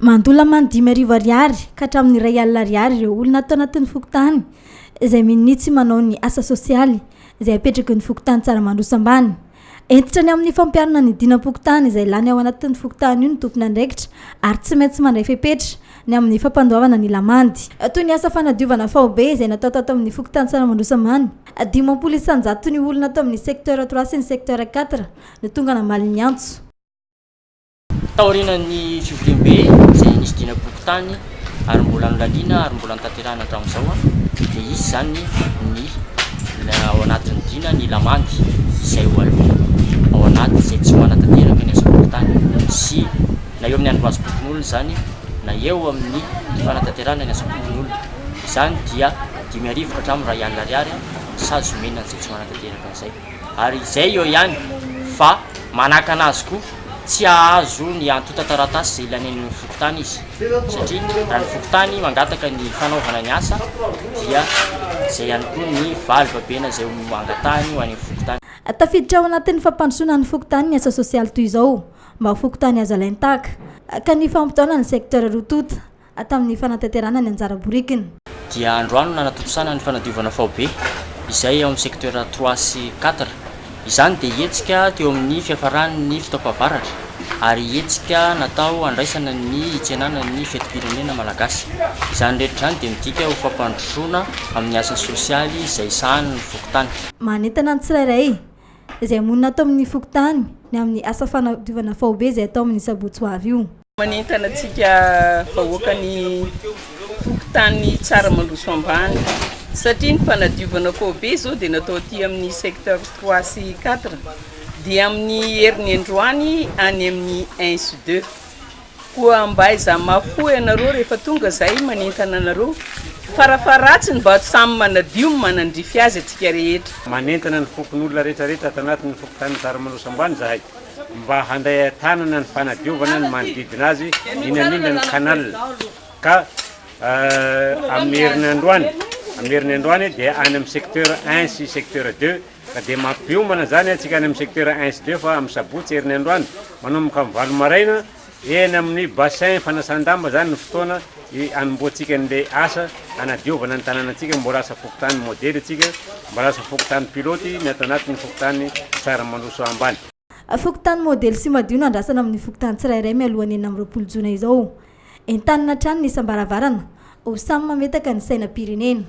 Mandola mandimy arivo ariary ka hatramin'ny iray alina ariary ireo olona atao anatin'ny fokontany izay minitsy manao ny asa sosialy izay apetraky ny fokontany tsara mandroso-ambany. Entitra ny amin'ny fampiarana ny dinam-pokotany izay lany ao anatin'ny fokotany io ny tompony andraikitra ary tsy maintsy mandray fepetra ny amin'ny fampandoavana ny lamandy. Toy ny asa fanadiovana faobe izay natao tato amin'ny fokotany tsara mandroso-ambany. 10 isanjato ny olona atao amin'ny secteur 3 sy ny secteur 4 no tonga namaly ny antso. Taorinan'ny fivorimbe izay nisy dinam-pokotany ary mbola nolaliana ary mbola nitanterahana hatramin'izao dia izy zany ny ao anatin'ny dina ny lamandy izay ho aloha ao anaty izay tsy manatanteraka ny asa pokotany sy na eo amin'ny androazim-pokon'olona zany na eo amin'ny fanatanterahana ny asa pokon'olona. Izany dia 5,000 ka hatramin'ny ray alina ariary sazomenana izay tsy manatanteraka an'izay ary izay eo ihany fa manaka anazy koa tsy ahazo ny antota taratasy izay ilanin'ny fokotany izy satria raha ny fokotany mangataka ny fanaovana ny asa dia izay ihany koa ny valibabena izay mangatahany ho an'ny fokotany. Tafiditra ao anatin'ny fampandrosoana ny fokotany ny asa sosialy toy izao mba ho fokotany azo alain-tahaka ka ny fampitaona ny secteur rotota tamin'ny fanatanterahana ny anjara borikiny. Dia androano nanatotosana ny fanadiovana faobe izay ao amin'ny secteur 3 sy 4. Izany dia hetsika teo amin'ny fiafaran'ny fitaovam-pavaratra ary hetsika natao andraisana ny hitsenana ny fetim-pirenena malagasy. Izany rehetra izany dia midika ho fampandrosoana amin'ny asa sosialy izay sahan'ny fokotany. Manentana ny tsirairay izay monina atao amin'ny fokotany ny amin'ny asa fanadiovana faobe izay atao amin'ny sabotsy-hoavy io. Manentana antsika vahoaka ny fokotany tsara mandroso-ambany satria ny fanadiovana faobe zao dia natao aty amin'ny secteur 3 sy 4 dia amin'ny herin'ny androany any amin'ny 1 sy 2 koa mba iza mafoy anareo rehefa tonga zay manentana anareo farafaratsiny mba samy manadio manandrify azy atsika rehetra. Manentana ny fokon'olona rehetrarehetra ato anatin'ny fokotany tsara mandroso-ambany zahay mba handray tanana ny fanadiovana ny manodidina azy indrindra ny canal ka amin'ny herin'ny androany dia any amin'ny secteur 1 sy secteur 2 ka dia mampiomana zany atsika any amin'ny secteur 1 sy 2 fa amin'ny sabotsy herin'ny androany manomboka amin'ny valo maraina eny amin'ny bassin fanasan-damba zany ny fotoana anomboantsika an'ilay asa anadiovana ny tanànantsika mbola asa fokotany modely atsika mbola asa fokotany piloty ny ato anatin'ny fokotany tsara mandroso-ambany. Fokotany modely sy madio no andrasana amin'ny fokotany tsirairay mialohan'ny 20 jona izao. Entanina trano ny isam-baravarana ho samy mametaka ny sainam-pirenena.